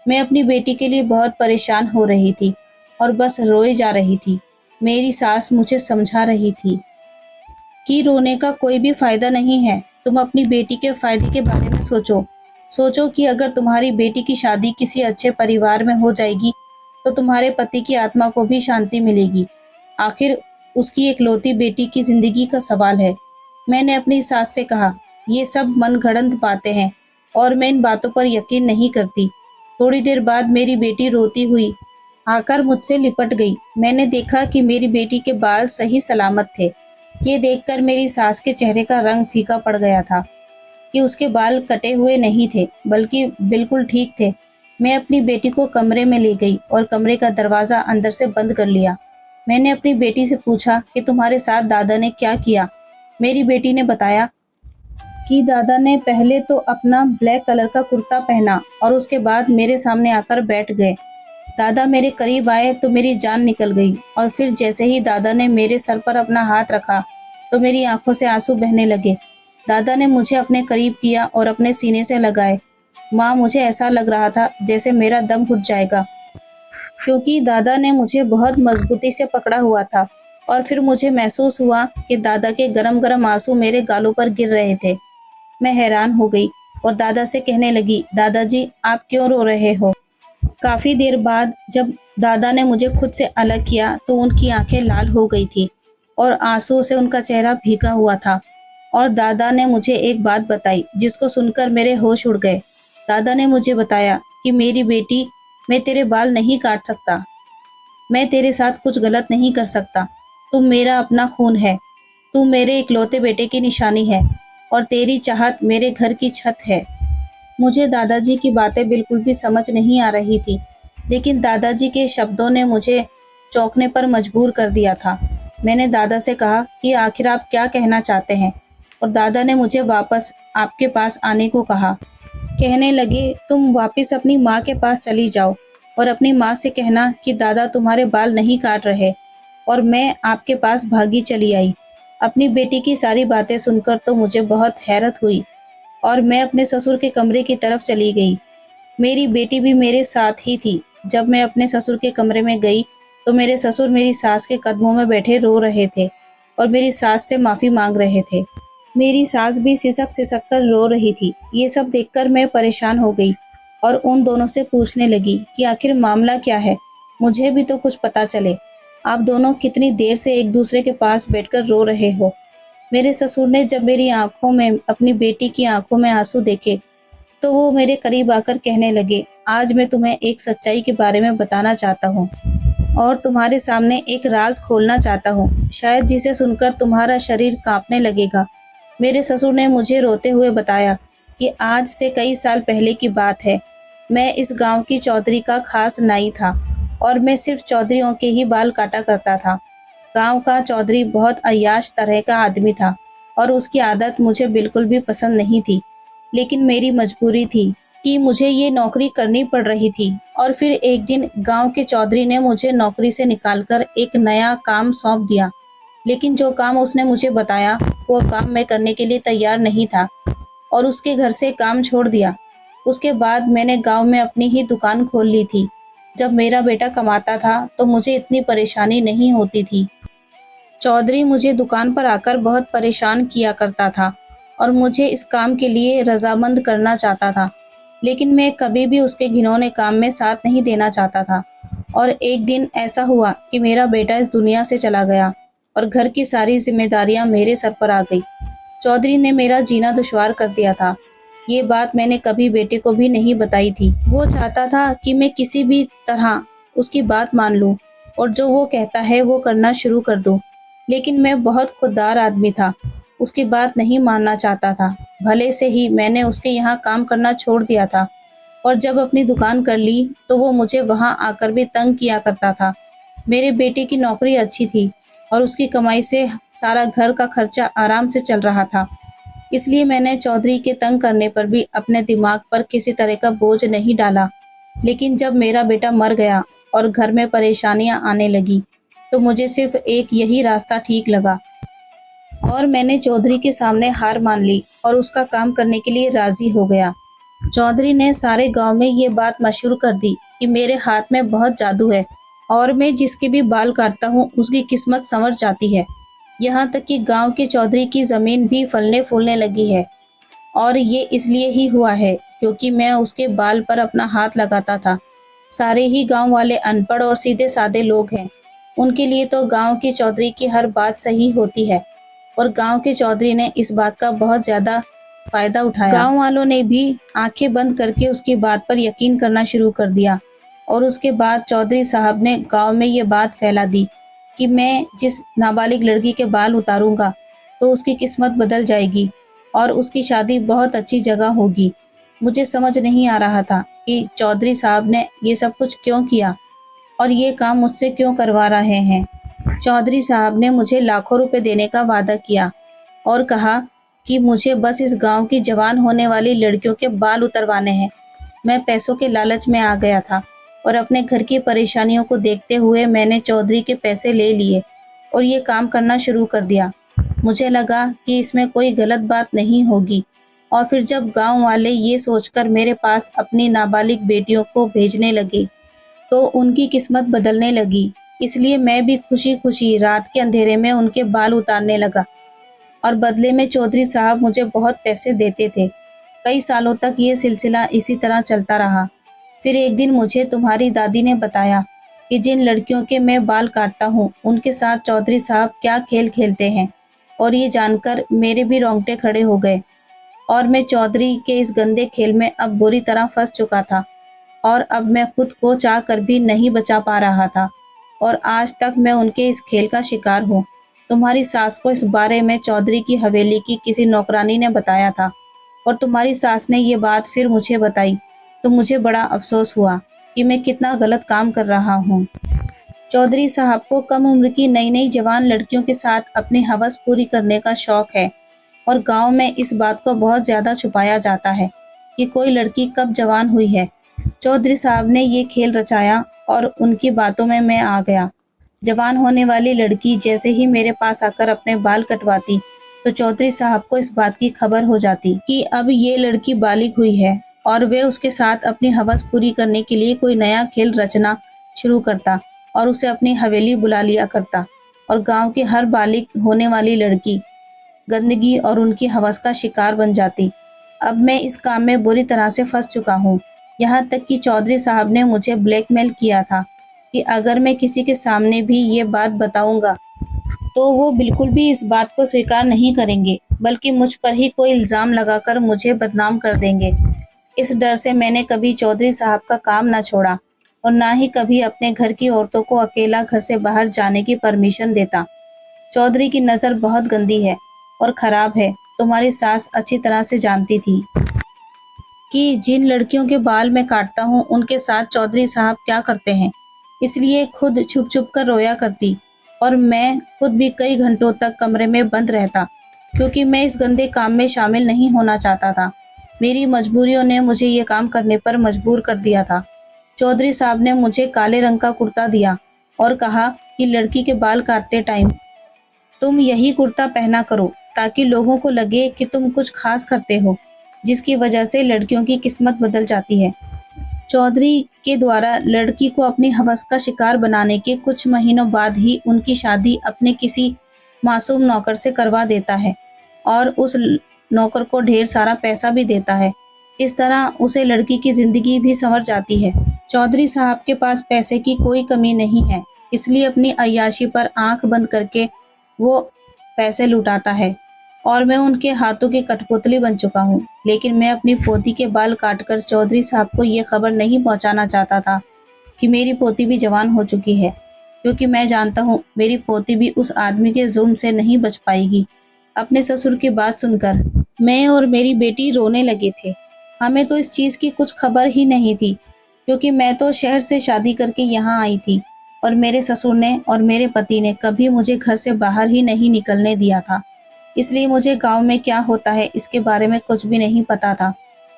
मैं अपनी बेटी के लिए बहुत परेशान हो रही थी और बस रोए जा रही थी। मेरी सास मुझे समझा रही थी कि रोने का कोई भी फायदा नहीं है। तुम अपनी बेटी के फायदे के बारे में सोचो। सोचो कि अगर तुम्हारी बेटी की शादी किसी अच्छे परिवार में हो जाएगी तो तुम्हारे पति की आत्मा को भी शांति मिलेगी। आखिर उसकी इकलौती बेटी की जिंदगी का सवाल है। मैंने अपनी सास से कहा, ये सब मनगढ़ंत बातें हैं और मैं इन बातों पर यकीन नहीं करती। थोड़ी देर बाद मेरी बेटी रोती हुई आकर मुझसे लिपट गई। मैंने देखा कि मेरी बेटी के बाल सही सलामत थे। ये देखकर मेरी सास के चेहरे का रंग फीका पड़ गया था कि उसके बाल कटे हुए नहीं थे, बल्कि बिल्कुल ठीक थे। मैं अपनी बेटी को कमरे में ले गई और कमरे का दरवाज़ा अंदर से बंद कर लिया। मैंने अपनी बेटी से पूछा कि तुम्हारे साथ दादा ने क्या किया। मेरी बेटी ने बताया कि दादा ने पहले तो अपना ब्लैक कलर का कुर्ता पहना और उसके बाद मेरे सामने आकर बैठ गए। दादा मेरे करीब आए तो मेरी जान निकल गई और फिर जैसे ही दादा ने मेरे सर पर अपना हाथ रखा तो मेरी आंखों से आंसू बहने लगे। दादा ने मुझे अपने करीब किया और अपने सीने से लगाए। माँ, मुझे ऐसा लग रहा था जैसे मेरा दम घुट जाएगा, क्योंकि दादा ने मुझे बहुत मजबूती से पकड़ा हुआ था और फिर मुझे महसूस हुआ कि दादा के गरम गरम आंसू मेरे गालों पर गिर रहे थे। मैं हैरान हो गई और दादा से कहने लगी, दादाजी आप क्यों रो रहे हो? काफी देर बाद जब दादा ने मुझे खुद से अलग किया तो उनकी आंखें लाल हो गई थी और आंसू से उनका चेहरा भीगा हुआ था। और दादा ने मुझे एक बात बताई जिसको सुनकर मेरे होश उड़ गए। दादा ने मुझे बताया कि मेरी बेटी, मैं तेरे बाल नहीं काट सकता, मैं तेरे साथ कुछ गलत नहीं कर सकता। तू मेरा अपना खून है, तू मेरे इकलौते बेटे की निशानी है और तेरी चाहत मेरे घर की छत है। मुझे दादाजी की बातें बिल्कुल भी समझ नहीं आ रही थी, लेकिन दादाजी के शब्दों ने मुझे चौंकने पर मजबूर कर दिया था। मैंने दादा से कहा कि आखिर आप क्या कहना चाहते हैं, और दादा ने मुझे वापस आपके पास आने को कहा। कहने लगे, तुम वापस अपनी माँ के पास चली जाओ और अपनी माँ से कहना कि दादा तुम्हारे बाल नहीं काट रहे। और मैं आपके पास भागी चली आई। अपनी बेटी की सारी बातें सुनकर तो मुझे बहुत हैरत हुई और मैं अपने ससुर के कमरे की तरफ चली गई। मेरी बेटी भी मेरे साथ ही थी। जब मैं अपने ससुर के कमरे में गई तो मेरे ससुर मेरी सास के कदमों में बैठे रो रहे थे और मेरी सास से माफ़ी मांग रहे थे। मेरी सास भी सिसक सिसक कर रो रही थी। ये सब देखकर मैं परेशान हो गई और उन दोनों से पूछने लगी कि आखिर मामला क्या है, मुझे भी तो कुछ पता चले। आप दोनों कितनी देर से एक दूसरे के पास बैठकर रो रहे हो? मेरे ससुर ने जब मेरी आंखों में अपनी बेटी की आंखों में आंसू देखे तो वो मेरे करीब आकर कहने लगे, आज मैं तुम्हें एक सच्चाई के बारे में बताना चाहता हूँ और तुम्हारे सामने एक राज खोलना चाहता हूँ, शायद जिसे सुनकर तुम्हारा शरीर कांपने लगेगा। मेरे ससुर ने मुझे रोते हुए बताया कि आज से कई साल पहले की बात है। मैं इस गांव की चौधरी का खास नाई था और मैं सिर्फ चौधरियों के ही बाल काटा करता था। गांव का चौधरी बहुत अय्याश तरह का आदमी था और उसकी आदत मुझे बिल्कुल भी पसंद नहीं थी, लेकिन मेरी मजबूरी थी कि मुझे ये नौकरी करनी पड़ रही थी। और फिर एक दिन गांव के चौधरी ने मुझे नौकरी से निकालकर एक नया काम सौंप दिया, लेकिन जो काम उसने मुझे बताया वो काम मैं करने के लिए तैयार नहीं था और उसके घर से काम छोड़ दिया। उसके बाद मैंने गांव में अपनी ही दुकान खोल ली थी। जब मेरा बेटा कमाता था तो मुझे इतनी परेशानी नहीं होती थी। चौधरी मुझे दुकान पर आकर बहुत परेशान किया करता था और मुझे इस काम के लिए रजामंद करना चाहता था, लेकिन मैं कभी भी उसके घिनौने काम में साथ नहीं देना चाहता था। और एक दिन ऐसा हुआ कि मेरा बेटा इस दुनिया से चला गया और घर की सारी जिम्मेदारियां मेरे सर पर आ गई। चौधरी ने मेरा जीना दुश्वार कर दिया था। ये बात मैंने कभी बेटे को भी नहीं बताई थी। वो चाहता था कि मैं किसी भी तरह उसकी बात मान लूं और जो वो कहता है वो करना शुरू कर दूं, लेकिन मैं बहुत खुददार आदमी था, उसकी बात नहीं मानना चाहता था। भले से ही मैंने उसके यहाँ काम करना छोड़ दिया था और जब अपनी दुकान कर ली तो वो मुझे वहाँ आकर भी तंग किया करता था। मेरे बेटे की नौकरी अच्छी थी और उसकी कमाई से सारा घर का खर्चा आराम से चल रहा था, इसलिए मैंने चौधरी के तंग करने पर भी अपने दिमाग पर किसी तरह का बोझ नहीं डाला। लेकिन जब मेरा बेटा मर गया और घर में परेशानियां आने लगी तो मुझे सिर्फ एक यही रास्ता ठीक लगा और मैंने चौधरी के सामने हार मान ली और उसका काम करने के लिए राजी हो गया। चौधरी ने सारे गांव में ये बात मशहूर कर दी कि मेरे हाथ में बहुत जादू है और मैं जिसके भी बाल काटता हूँ उसकी किस्मत संवर जाती है। यहाँ तक कि गांव के चौधरी की ज़मीन भी फलने फूलने लगी है और ये इसलिए ही हुआ है क्योंकि मैं उसके बाल पर अपना हाथ लगाता था। सारे ही गांव वाले अनपढ़ और सीधे साधे लोग हैं, उनके लिए तो गांव के चौधरी की हर बात सही होती है और गांव के चौधरी ने इस बात का बहुत ज़्यादा फायदा उठाया। गांव वालों ने भी आंखें बंद करके उसकी बात पर यकीन करना शुरू कर दिया और उसके बाद चौधरी साहब ने गांव में ये बात फैला दी कि मैं जिस नाबालिग लड़की के बाल उतारूंगा तो उसकी किस्मत बदल जाएगी और उसकी शादी बहुत अच्छी जगह होगी। मुझे समझ नहीं आ रहा था कि चौधरी साहब ने ये सब कुछ क्यों किया और ये काम मुझसे क्यों करवा रहे हैं। चौधरी साहब ने मुझे लाखों रुपए देने का वादा किया और कहा कि मुझे बस इस गांव की जवान होने वाली लड़कियों के बाल उतरवाने हैं। मैं पैसों के लालच में आ गया था और अपने घर की परेशानियों को देखते हुए मैंने चौधरी के पैसे ले लिए और ये काम करना शुरू कर दिया। मुझे लगा कि इसमें कोई गलत बात नहीं होगी और फिर जब गांव वाले ये सोचकर मेरे पास अपनी नाबालिग बेटियों को भेजने लगे तो उनकी किस्मत बदलने लगी। इसलिए मैं भी खुशी खुशी रात के अंधेरे में उनके बाल उतारने लगा और बदले में चौधरी साहब मुझे बहुत पैसे देते थे। कई सालों तक ये सिलसिला इसी तरह चलता रहा। फिर एक दिन मुझे तुम्हारी दादी ने बताया कि जिन लड़कियों के मैं बाल काटता हूँ उनके साथ चौधरी साहब क्या खेल खेलते हैं और ये जानकर मेरे भी रोंगटे खड़े हो गए और मैं चौधरी के इस गंदे खेल में अब बुरी तरह फंस चुका था और अब मैं खुद को चाह कर भी नहीं बचा पा रहा था और आज तक मैं उनके इस खेल का शिकार हूँ। तुम्हारी सास को इस बारे में चौधरी की हवेली की किसी नौकरानी ने बताया था और तुम्हारी सास ने ये बात फिर मुझे बताई तो मुझे बड़ा अफसोस हुआ कि मैं कितना गलत काम कर रहा हूँ। चौधरी साहब को कम उम्र की नई नई जवान लड़कियों के साथ अपनी हवस पूरी करने का शौक है और गांव में इस बात को बहुत ज़्यादा छुपाया जाता है कि कोई लड़की कब जवान हुई है। चौधरी साहब ने ये खेल रचाया और उनकी बातों में मैं आ गया। जवान होने वाली लड़की जैसे ही मेरे पास आकर अपने बाल कटवाती तो चौधरी साहब को इस बात की खबर हो जाती कि अब ये लड़की बालिग हुई है और वे उसके साथ अपनी हवस पूरी करने के लिए कोई नया खेल रचना शुरू करता और उसे अपनी हवेली बुला लिया करता और गांव की हर बालिग होने वाली लड़की गंदगी और उनकी हवस का शिकार बन जाती। अब मैं इस काम में बुरी तरह से फंस चुका हूँ। यहाँ तक कि चौधरी साहब ने मुझे ब्लैकमेल किया था कि अगर मैं किसी के सामने भी ये बात बताऊंगा तो वो बिल्कुल भी इस बात को स्वीकार नहीं करेंगे बल्कि मुझ पर ही कोई इल्ज़ाम लगाकर मुझे बदनाम कर देंगे। इस डर से मैंने कभी चौधरी साहब का काम ना छोड़ा और ना ही कभी अपने घर की औरतों को अकेला घर से बाहर जाने की परमिशन देता। चौधरी की नज़र बहुत गंदी है और ख़राब है। तुम्हारी सास अच्छी तरह से जानती थी कि जिन लड़कियों के बाल मैं काटता हूँ उनके साथ चौधरी साहब क्या करते हैं, इसलिए खुद छुप छुप कर रोया करती और मैं खुद भी कई घंटों तक कमरे में बंद रहता क्योंकि मैं इस गंदे काम में शामिल नहीं होना चाहता था। मेरी मजबूरियों ने मुझे ये काम करने पर मजबूर कर दिया था। चौधरी साहब ने मुझे काले रंग का कुर्ता दिया और कहा कि लड़की के बाल काटते टाइम तुम यही कुर्ता पहना करो ताकि लोगों को लगे कि तुम कुछ खास करते हो जिसकी वजह से लड़कियों की किस्मत बदल जाती है। चौधरी के द्वारा लड़की को अपनी हवस का शिकार बनाने के कुछ महीनों बाद ही उनकी शादी अपने किसी मासूम नौकर से करवा देता है और उस नौकर को ढेर सारा पैसा भी देता है। इस तरह उसे लड़की की ज़िंदगी भी संवर जाती है। चौधरी साहब के पास पैसे की कोई कमी नहीं है, इसलिए अपनी अय्याशी पर आंख बंद करके वो पैसे लुटाता है और मैं उनके हाथों की कठपुतली बन चुका हूँ। लेकिन मैं अपनी पोती के बाल काटकर चौधरी साहब को ये खबर नहीं पहुँचाना चाहता था कि मेरी पोती भी जवान हो चुकी है, क्योंकि मैं जानता हूँ मेरी पोती भी उस आदमी के जुल्म से नहीं बच पाएगी। अपने ससुर की बात सुनकर मैं और मेरी बेटी रोने लगे थे। हमें तो इस चीज़ की कुछ खबर ही नहीं थी क्योंकि मैं तो शहर से शादी करके यहाँ आई थी और मेरे ससुर ने और मेरे पति ने कभी मुझे घर से बाहर ही नहीं निकलने दिया था। इसलिए मुझे गांव में क्या होता है इसके बारे में कुछ भी नहीं पता था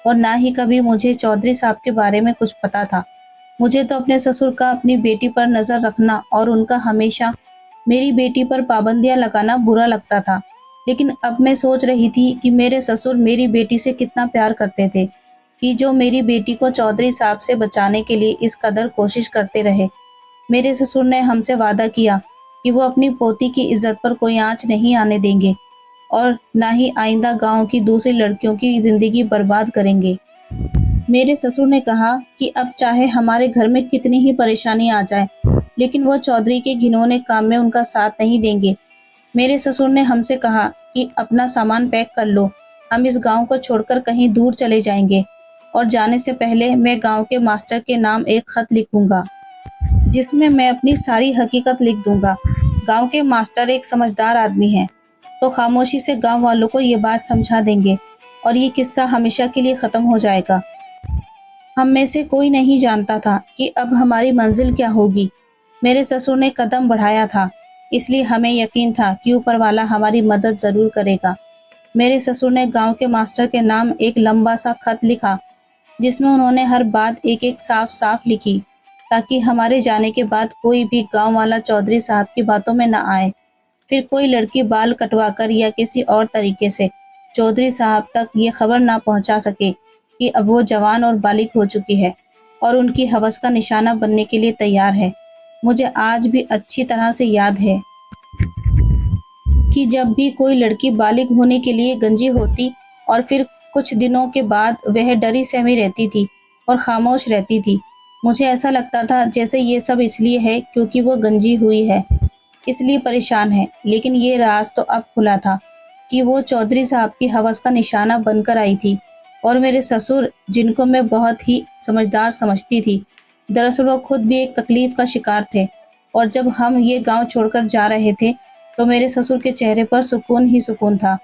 और ना ही कभी मुझे चौधरी साहब के बारे में कुछ पता था। मुझे तो अपने ससुर का अपनी बेटी पर नज़र रखना और उनका हमेशा मेरी बेटी पर पाबंदियां लगाना बुरा लगता था। लेकिन अब मैं सोच रही थी कि मेरे ससुर मेरी बेटी से कितना प्यार करते थे कि जो मेरी बेटी को चौधरी साहब से बचाने के लिए इस कदर कोशिश करते रहे। मेरे ससुर ने हमसे वादा किया कि वो अपनी पोती की इज्जत पर कोई आंच नहीं आने देंगे और ना ही आइंदा गांव की दूसरी लड़कियों की ज़िंदगी बर्बाद करेंगे। मेरे ससुर ने कहा कि अब चाहे हमारे घर में कितनी ही परेशानी आ जाए लेकिन वो चौधरी के घिनौने काम में उनका साथ नहीं देंगे। मेरे ससुर ने हमसे कहा कि अपना सामान पैक कर लो, हम इस गांव को छोड़कर कहीं दूर चले जाएंगे और जाने से पहले मैं गांव के मास्टर के नाम एक खत लिखूंगा जिसमें मैं अपनी सारी हकीकत लिख दूंगा। गांव के मास्टर एक समझदार आदमी हैं, तो खामोशी से गांव वालों को ये बात समझा देंगे और ये किस्सा हमेशा के लिए खत्म हो जाएगा। हम में से कोई नहीं जानता था कि अब हमारी मंजिल क्या होगी। मेरे ससुर ने कदम बढ़ाया था, इसलिए हमें यकीन था कि ऊपर वाला हमारी मदद जरूर करेगा। मेरे ससुर ने गांव के मास्टर के नाम एक लंबा सा खत लिखा जिसमें उन्होंने हर बात एक एक साफ साफ लिखी, ताकि हमारे जाने के बाद कोई भी गांव वाला चौधरी साहब की बातों में न आए। फिर कोई लड़की बाल कटवाकर या किसी और तरीके से चौधरी साहब तक ये खबर ना पहुंचा सके कि अब वो जवान और बालिग हो चुकी है और उनकी हवस का निशाना बनने के लिए तैयार है। मुझे आज भी अच्छी तरह से याद है कि जब भी कोई लड़की बालिग होने के लिए गंजी होती और फिर कुछ दिनों के बाद वह डरी सहमी रहती थी और खामोश रहती थी, मुझे ऐसा लगता था जैसे ये सब इसलिए है क्योंकि वो गंजी हुई है, इसलिए परेशान है। लेकिन ये राज तो अब खुला था कि वो चौधरी साहब की हवस का निशाना बनकर आई थी और मेरे ससुर, जिनको मैं बहुत ही समझदार समझती थी, दरअसल वो खुद भी एक तकलीफ का शिकार थे। और जब हम ये गांव छोड़कर जा रहे थे तो मेरे ससुर के चेहरे पर सुकून ही सुकून था।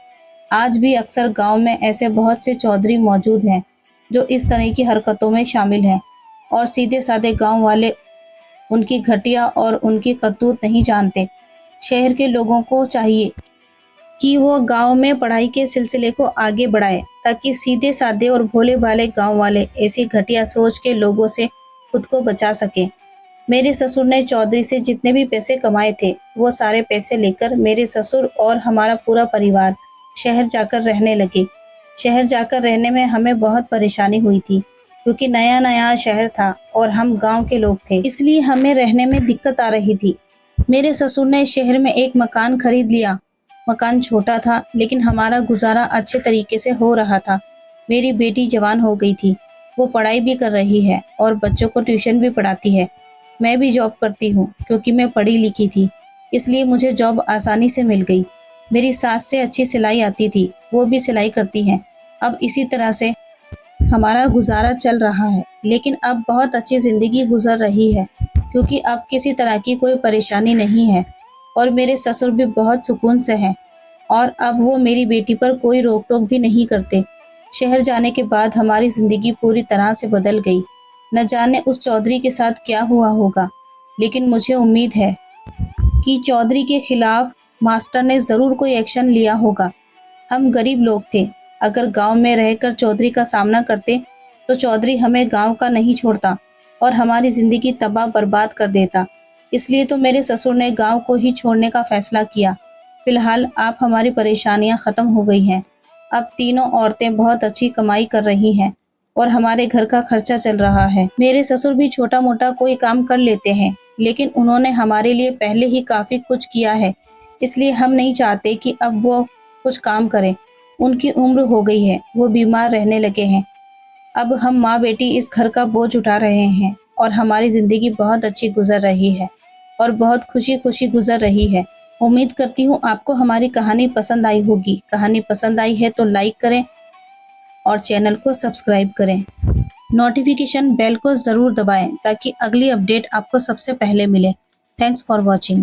आज भी अक्सर गांव में ऐसे बहुत से चौधरी मौजूद हैं जो इस तरह की हरकतों में शामिल हैं और सीधे साधे गांव वाले उनकी घटिया और उनकी करतूत नहीं जानते। शहर के लोगों को चाहिए कि वो गांव में पढ़ाई के सिलसिले को आगे बढ़ाए, ताकि सीधे साधे और भोले भाले गांव वाले ऐसी घटिया सोच के लोगों से खुद को बचा सके। मेरे ससुर ने चौधरी से जितने भी पैसे कमाए थे वो सारे पैसे लेकर मेरे ससुर और हमारा पूरा परिवार शहर जाकर रहने लगे। शहर जाकर रहने में हमें बहुत परेशानी हुई थी क्योंकि नया नया शहर था और हम गांव के लोग थे, इसलिए हमें रहने में दिक्कत आ रही थी। मेरे ससुर ने शहर में एक मकान खरीद लिया। मकान छोटा था लेकिन हमारा गुजारा अच्छे तरीके से हो रहा था। मेरी बेटी जवान हो गई थी, वो पढ़ाई भी कर रही है और बच्चों को ट्यूशन भी पढ़ाती है। मैं भी जॉब करती हूँ क्योंकि मैं पढ़ी लिखी थी, इसलिए मुझे जॉब आसानी से मिल गई। मेरी सास से अच्छी सिलाई आती थी, वो भी सिलाई करती हैं। अब इसी तरह से हमारा गुजारा चल रहा है, लेकिन अब बहुत अच्छी ज़िंदगी गुजर रही है क्योंकि अब किसी तरह की कोई परेशानी नहीं है और मेरे ससुर भी बहुत सुकून से हैं और अब वो मेरी बेटी पर कोई रोक टोक भी नहीं करते। शहर जाने के बाद हमारी ज़िंदगी पूरी तरह से बदल गई। न जाने उस चौधरी के साथ क्या हुआ होगा, लेकिन मुझे उम्मीद है कि चौधरी के खिलाफ मास्टर ने ज़रूर कोई एक्शन लिया होगा। हम गरीब लोग थे, अगर गांव में रहकर चौधरी का सामना करते तो चौधरी हमें गांव का नहीं छोड़ता और हमारी ज़िंदगी तबाह बर्बाद कर देता। इसलिए तो मेरे ससुर ने गांव को ही छोड़ने का फैसला किया। फिलहाल आप हमारी परेशानियां ख़त्म हो गई हैं। अब तीनों औरतें बहुत अच्छी कमाई कर रही हैं और हमारे घर का खर्चा चल रहा है। मेरे ससुर भी छोटा मोटा कोई काम कर लेते हैं, लेकिन उन्होंने हमारे लिए पहले ही काफ़ी कुछ किया है, इसलिए हम नहीं चाहते कि अब वो कुछ काम करें। उनकी उम्र हो गई है, वो बीमार रहने लगे हैं। अब हम माँ बेटी इस घर का बोझ उठा रहे हैं और हमारी ज़िंदगी बहुत अच्छी गुजर रही है और बहुत खुशी खुशी गुजर रही है। उम्मीद करती हूँ आपको हमारी कहानी पसंद आई होगी। कहानी पसंद आई है तो लाइक करें और चैनल को सब्सक्राइब करें। नोटिफिकेशन बेल को ज़रूर दबाएं ताकि अगली अपडेट आपको सबसे पहले मिले। Thanks for watching.